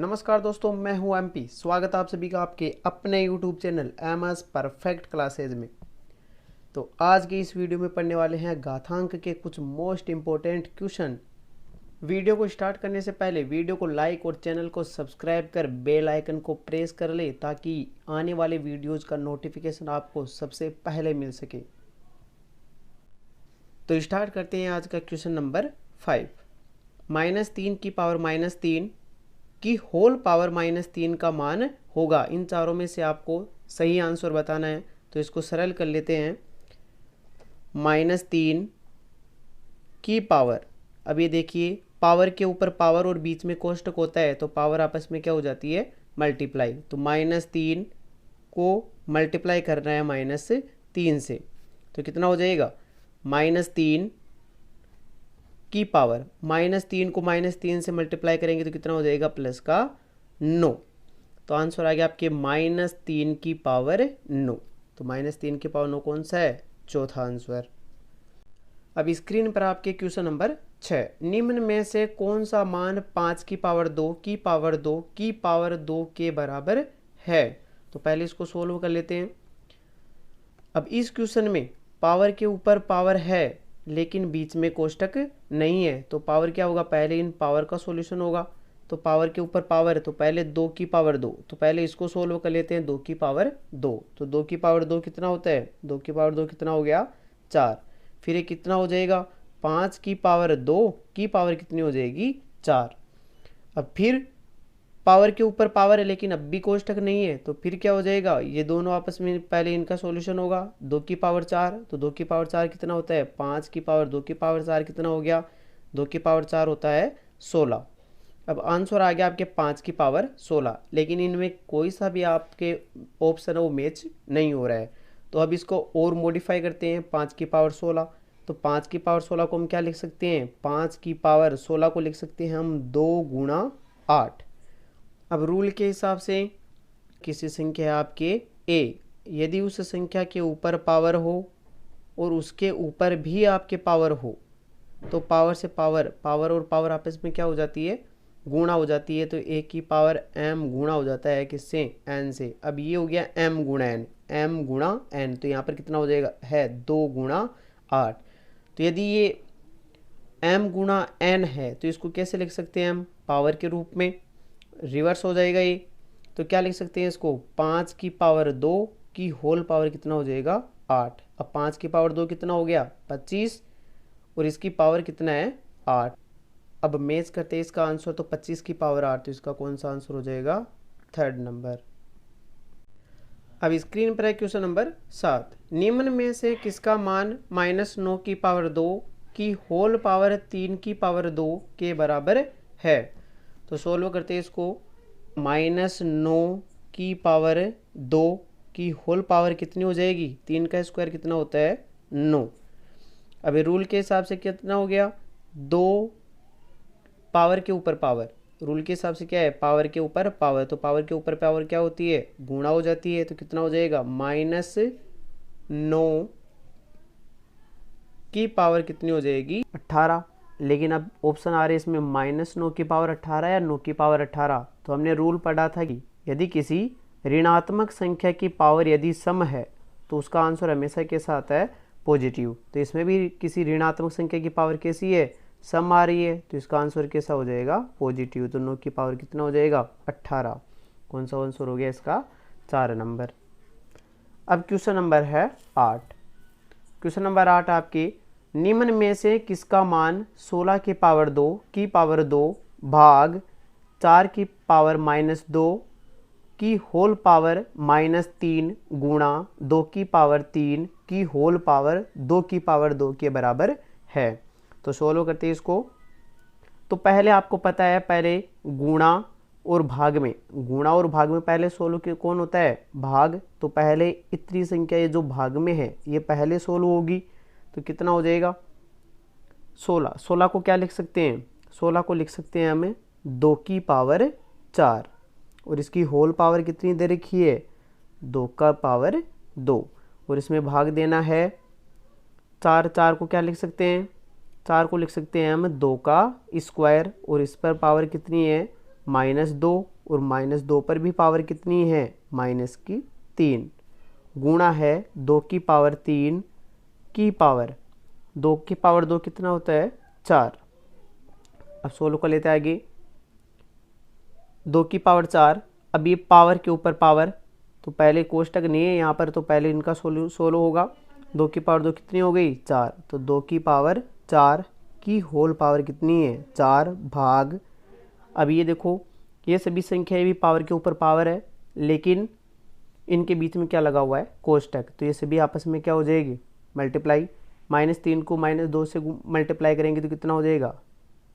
नमस्कार दोस्तों, मैं हूं एमपी। स्वागत है आप सभी का आपके अपने YouTube channel MS perfect classes में। तो आज की इस वीडियो में पढ़ने वाले हैं घातांक के कुछ मोस्ट इम्पोर्टेंट क्वेश्चन। वीडियो को स्टार्ट करने से पहले वीडियो को लाइक और चैनल को सब्सक्राइब कर बेल आइकन को प्रेस कर ले ताकि आने वाले वीडियोज़ का नोटिफिकेशन आपको सबसे पहले मिल सके। तो स्टार्ट करते हैं आज का क्वेश्चन नंबर 5। -3 की पावर -3 की होल पावर -3 का मान होगा। इन चारों में से आपको सही आंसर बताना है। तो इसको सरल कर लेते हैं। -3 की पावर, अब ये देखिए पावर के ऊपर पावर और बीच में कोष्टक होता है तो पावर आपस में क्या हो जाती है, मल्टीप्लाई। तो -3 को मल्टीप्लाई करना है -3 से, तो कितना हो जाएगा, -3 की पावर। -3 को -3 से मल्टीप्लाई करेंगे तो कितना हो जाएगा, प्लस का 9। तो आंसर आ गया आपके -3 की पावर 9। तो -3 की पावर 9 कौन सा है, चौथा आंसर। अब स्क्रीन पर आपके क्वेश्चन नंबर 6। निम्न में से कौन सा मान 5 की पावर 2 की पावर 2 की पावर 2 के बराबर है। तो पहले इसको सोल्व कर लेते हैं। अब इस क्वेश्चन में पावर के ऊपर पावर है लेकिन बीच में कोष्टक नहीं है, तो पावर क्या होगा, पहले इन पावर का सॉल्यूशन होगा। तो पावर के ऊपर पावर है तो पहले 2 की पावर 2, तो पहले इसको सोल्व कर लेते हैं। 2 की पावर 2, तो 2 की पावर 2 कितना होता है, 2 की पावर 2 कितना हो गया, 4। फिर ये कितना हो जाएगा, 5 की पावर 2 की पावर कितनी हो जाएगी, 4। अब फिर पावर के ऊपर पावर है लेकिन अब भी कोष्टक नहीं है, तो फिर क्या हो जाएगा, ये दोनों आपस में पहले इनका सॉल्यूशन होगा। 2 की पावर 4, तो 2 की पावर 4 कितना होता है, 5 की पावर 2 की पावर 4 कितना हो गया, 2 की पावर 4 होता है 16। अब आंसर आ गया आपके 5 की पावर 16, लेकिन इनमें कोई सा भी आपके ऑप्शन है वो मैच नहीं हो रहा है। तो अब इसको और मॉडिफाई करते हैं, 5 की पावर 16। तो 5 की पावर 16 को हम क्या लिख सकते हैं, 5 की पावर 16 को लिख सकते हैं हम 2 गुणा 8। अब रूल के हिसाब से किसी संख्या है आपके a, यदि उस संख्या के ऊपर पावर हो और उसके ऊपर भी आपके पावर हो तो पावर से पावर, पावर और पावर आपस में क्या हो जाती है, गुणा हो जाती है। तो a की पावर m गुणा हो जाता है किससे, n से। अब ये हो गया m गुणा n, m गुणा n, तो यहाँ पर कितना हो जाएगा, है 2 गुणा 8। तो यदि ये m गुणा n है तो इसको कैसे लिख सकते हैं हम, पावर के रूप में, रिवर्स हो जाएगा ये। तो क्या लिख सकते हैं इसको, 5 की पावर 2 की होल पावर कितना हो जाएगा, 8। अब 5 की पावर 2 कितना हो गया, 25, और इसकी पावर कितना है, 8। अब मैच करते हैं इसका आंसर, तो 25 की पावर 8, तो इसका कौन सा आंसर हो जाएगा, थर्ड नंबर। अब स्क्रीन पर है क्वेश्चन नंबर 7। निम्न में से किसका मान -9 की पावर 2 की होल पावर 3 की पावर 2 के बराबर है। तो सोल्व करते हैं इसको। -9 की पावर 2 की होल पावर कितनी हो जाएगी, 3 का स्क्वायर कितना होता है, 9। अभी रूल के हिसाब से कितना हो गया, 2 पावर के ऊपर पावर, रूल के हिसाब से क्या है, पावर के ऊपर पावर, तो पावर के ऊपर पावर क्या होती है, गुणा हो जाती है। तो कितना हो जाएगा, -9 की पावर कितनी हो जाएगी, 18। लेकिन अब ऑप्शन आ रहे हैं इसमें -9 की पावर 18 या 9 की पावर 18। तो हमने रूल पढ़ा था कि यदि किसी ऋणात्मक संख्या की पावर यदि सम है तो उसका आंसर हमेशा कैसा आता है, पॉजिटिव। तो इसमें भी किसी ऋणात्मक संख्या की पावर कैसी है, सम आ रही है, तो इसका आंसर कैसा हो जाएगा, पॉजिटिव। तो 9 की पावर कितना हो जाएगा, 18। कौन सा आंसर हो गया इसका, 4 नंबर। अब क्वेश्चन नंबर है 8। क्वेश्चन नंबर 8 आपके, निम्न में से किसका मान 16 की पावर 2 की पावर 2 भाग 4 की पावर -2 की होल पावर -3 गुणा 2 की पावर 3 की होल पावर 2 की पावर 2 के बराबर है। तो सोल्व करते हैं इसको। तो पहले आपको पता है, पहले गुणा और भाग में, गुणा और भाग में पहले सोल्व के कौन होता है, भाग। तो पहले इतनी संख्या ये जो भाग में है ये पहले सोल्व होगी। तो कितना हो जाएगा, 16। 16 को क्या लिख सकते हैं, 16 को लिख सकते हैं हमें 2 की पावर 4, और इसकी होल पावर कितनी दे रखी है, 2 का पावर 2, और इसमें भाग देना है 4। 4 को क्या लिख सकते हैं, 4 को लिख सकते हैं हम 2 का स्क्वायर, और इस पर पावर कितनी है, -2, और -2 पर भी पावर कितनी है, -3, गुणा है 2 की पावर 3 की पावर 2 की पावर 2 कितना होता है, 4। अब सोल्व कर लेते हैं आगे। 2 की पावर 4, अब ये पावर के ऊपर पावर, तो पहले कोष्टक नहीं है यहाँ पर, तो पहले इनका सोलो होगा। 2 की पावर 2 कितनी हो गई, 4, तो 2 की पावर 4 की होल पावर कितनी है, 4 भाग। अब ये देखो, ये सभी संख्याएं भी पावर के ऊपर पावर है, लेकिन इनके बीच में क्या लगा हुआ है, कोष्टक, तो ये सभी आपस में क्या हो जाएगी, मल्टीप्लाई। -3 को -2 से मल्टीप्लाई करेंगे तो कितना हो जाएगा,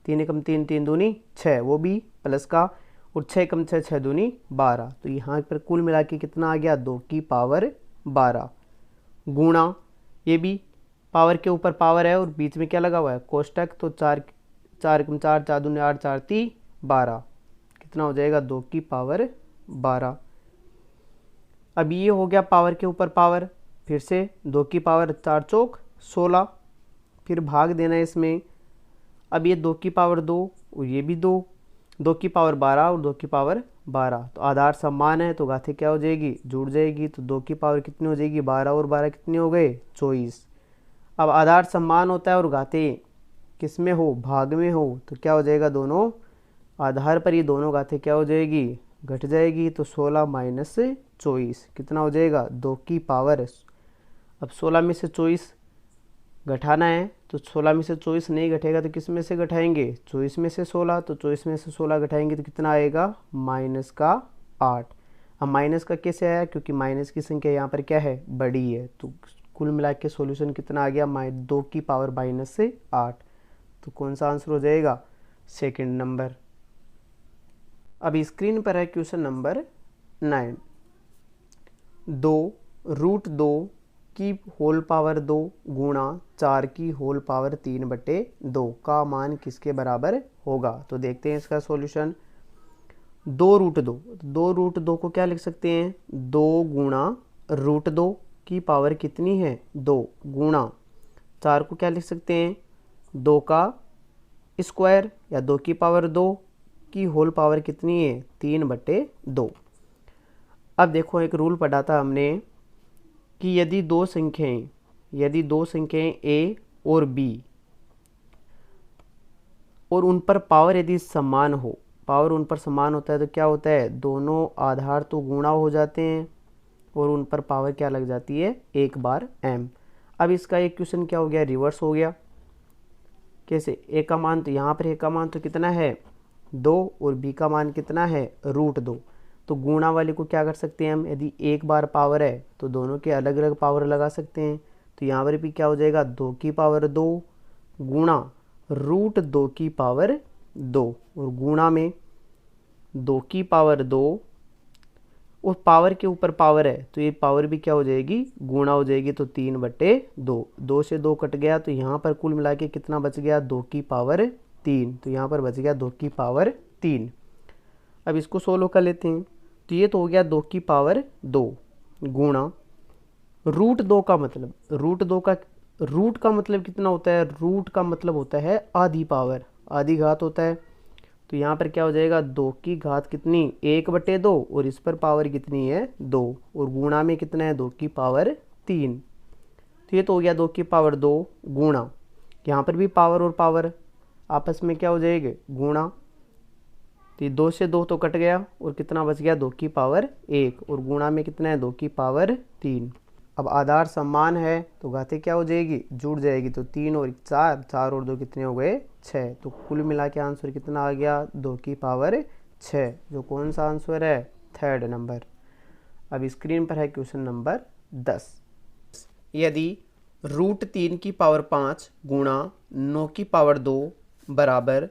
3 एकम 3, 3 दूनी 6, वो भी प्लस का, और 6 एकम 6, 6 दूनी 12, तो यहाँ पर कुल मिला के कितना आ गया, 2 की पावर 12, गुणा ये भी पावर के ऊपर पावर है और बीच में क्या लगा हुआ है, कोष्टक, तो 4 एकम 4, 4 दूनी 8, 4 ती 12, कितना हो जाएगा, 2 की पावर 12। अब ये हो गया पावर के ऊपर पावर, फिर से 2 की पावर 4 चौक 16, फिर भाग देना है इसमें। अब ये 2 की पावर 2 और ये भी 2, 2 की पावर 12 और 2 की पावर 12, तो आधार समान है तो घातें क्या हो जाएगी, जुड़ जाएगी, तो 2 की पावर कितनी हो जाएगी, 12 और 12 कितने हो गए, 24। अब आधार समान होता है और घातें किस में हो, भाग में हो, तो क्या हो जाएगा, दोनों आधार पर ये दोनों घातें क्या हो जाएगी, घट जाएगी, तो 16 माइनस 24 कितना हो जाएगा, 2 की पावर। अब 16 में से 24 घटाना है, तो 16 में से 24 नहीं घटेगा तो किस में से घटाएंगे, 24 में से 16, तो 24 में से 16 घटाएंगे तो कितना आएगा, -8। अब माइनस का कैसे आया, क्योंकि माइनस की संख्या यहाँ पर क्या है, बड़ी है, तो कुल मिला के सोल्यूशन कितना आ गया, 2 की पावर -8, तो कौन सा आंसर हो जाएगा, सेकंड नंबर। अब स्क्रीन पर है क्वेश्चन नंबर 9, 2√2 की होल पावर 2 गुणा 4 की होल पावर 3/2 का मान किसके बराबर होगा। तो देखते हैं इसका सॉल्यूशन। 2√2 को क्या लिख सकते हैं, 2 गुणा √2 की पावर कितनी है, 2 गुणा 4 को क्या लिख सकते हैं, 2 का स्क्वायर या 2 की पावर 2 की होल पावर कितनी है, 3/2। अब देखो एक रूल पढ़ा था हमने कि यदि दो संख्याएं a और b और उन पर पावर यदि समान हो, पावर उन पर समान होता है तो क्या होता है, दोनों आधार तो गुणा हो जाते हैं और उन पर पावर क्या लग जाती है, 1 बार m। अब इसका एक क्वेश्चन क्या हो गया, रिवर्स हो गया। कैसे, a का मान तो यहाँ पर a का मान तो कितना है 2 और b का मान कितना है √2, तो गुणा वाले को क्या कर सकते हैं हम, यदि 1 बार पावर है तो दोनों के अलग अलग पावर लगा सकते हैं। तो यहाँ पर भी क्या हो जाएगा, 2 की पावर 2 गुणा √2 की पावर 2 और गुणा में 2 की पावर 2 और पावर के ऊपर पावर है तो ये पावर भी क्या हो जाएगी, गुणा हो जाएगी, तो 3/2, 2 से 2 कट गया, तो यहाँ पर कुल मिला के कितना बच गया, 2 की पावर 3, तो यहाँ पर बच गया 2 की पावर 3। अब इसको सोल्व कर लेते हैं, तो ये तो हो गया 2 की पावर 2 गुणा √2 का मतलब, रूट का मतलब कितना होता है, रूट का मतलब होता है आधी पावर, आधी घात होता है। तो यहाँ पर क्या हो जाएगा, 2 की घात कितनी, 1/2 और इस पर पावर कितनी है 2 और गुणा में कितना है, 2 की पावर 3। तो ये तो हो गया 2 की पावर 2 गुणा, यहाँ पर भी पावर और पावर आपस में क्या हो जाएगी, गुणा, तो 2 से 2 तो कट गया और कितना बच गया, 2 की पावर 1 और गुणा में कितना है, 2 की पावर 3। अब आधार समान है तो घातें क्या हो जाएगी, जुड़ जाएगी, तो 3 और 4, 4 और 2 कितने हो गए, 6। तो कुल मिला के आंसर कितना आ गया, 2 की पावर 6, जो कौन सा आंसर है, थर्ड नंबर। अब स्क्रीन पर है क्वेश्चन नंबर 10, यदि √3 की पावर 5 गुणा 9 की पावर 2 बराबर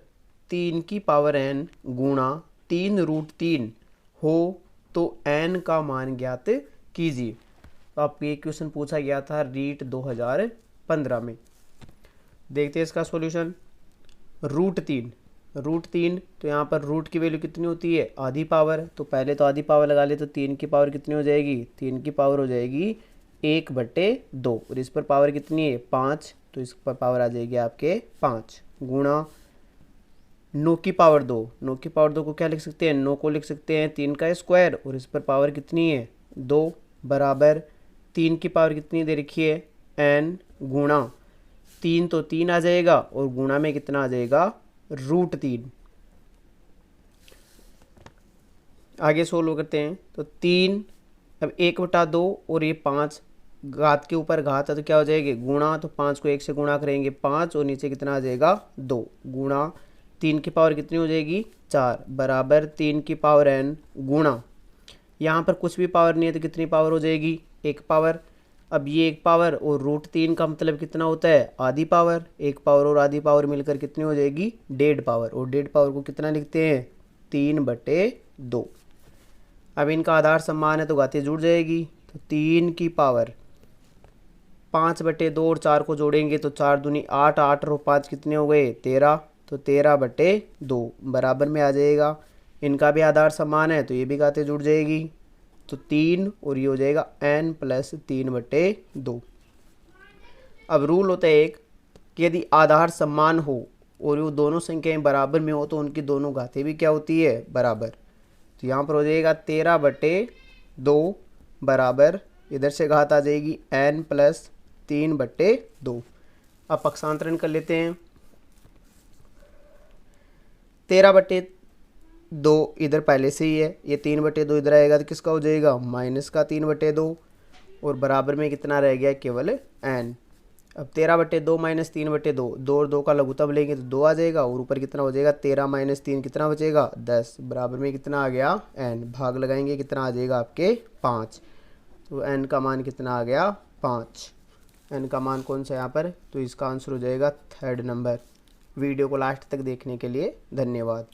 3 की पावर n गुणा 3√3 हो तो n का मान ज्ञात कीजिए। तो आपको ये क्वेश्चन पूछा गया था रीट 2015 में। देखते हैं इसका सॉल्यूशन। √3 तो यहाँ पर रूट की वैल्यू कितनी होती है, आधी पावर, तो पहले तो आधी पावर लगा ले, तो 3 की पावर कितनी हो जाएगी, 3 की पावर हो जाएगी 1/2 और इस पर पावर कितनी है 5, तो इस पर पावर आ जाएगी आपके 5 गुणा 9 की पावर 2, 9 की पावर 2 को क्या लिख सकते हैं, 9 को लिख सकते हैं 3 का स्क्वायर और इस पर पावर कितनी है 2 बराबर 3 की पावर कितनी दे रखी है n गुणा 3 तो 3 आ जाएगा और गुणा में कितना आ जाएगा √3। आगे सोल्व करते हैं तो 3 अब 1/2 और ये 5 घात के ऊपर घात है तो क्या हो जाएगी गुणा, तो 5 को 1 से गुणा करेंगे 5 और नीचे कितना आ जाएगा 2 गुणा 3 की पावर कितनी हो जाएगी 4 बराबर 3 की पावर n गुणा, यहाँ पर कुछ भी पावर नहीं है तो कितनी पावर हो जाएगी 1 पावर। अब ये 1 पावर और √3 का मतलब कितना होता है आधी पावर, 1 पावर और आधी पावर मिलकर कितनी हो जाएगी 1.5 पावर, और 1.5 पावर को कितना लिखते हैं 3/2। अब इनका आधार समान है तो घातें जुड़ जाएगी, तो 3 की पावर 5/2 और 4 को जोड़ेंगे तो 4 दूनी 8, 8 और 5 कितने हो गए 13, तो 13/2 बराबर में आ जाएगा। इनका भी आधार समान है तो ये भी घातें जुड़ जाएगी, तो 3 और ये हो जाएगा n + 3/2। अब रूल होता है एक कि यदि आधार समान हो और वो दोनों संख्याएं बराबर में हो तो उनकी दोनों घातें भी क्या होती है बराबर, तो यहाँ पर हो जाएगा 13/2 बराबर इधर से घात आ जाएगी n + 3/2। अब पक्षांतरण कर लेते हैं, 13/2 इधर पहले से ही है, ये 3/2 इधर आएगा तो किसका हो जाएगा -3/2 और बराबर में कितना रह गया केवल n। अब 13/2 - 3/2, 2 और 2 का लघुत्तम लेंगे तो 2 आ जाएगा और ऊपर कितना हो जाएगा 13 - 3 कितना बचेगा 10 बराबर में कितना आ गया n, भाग लगाएंगे कितना आ जाएगा आपके 5, तो n का मान कितना आ गया 5। n का मान कौन सा यहाँ पर, तो इसका आंसर हो जाएगा 3rd नंबर। वीडियो को लास्ट तक देखने के लिए धन्यवाद।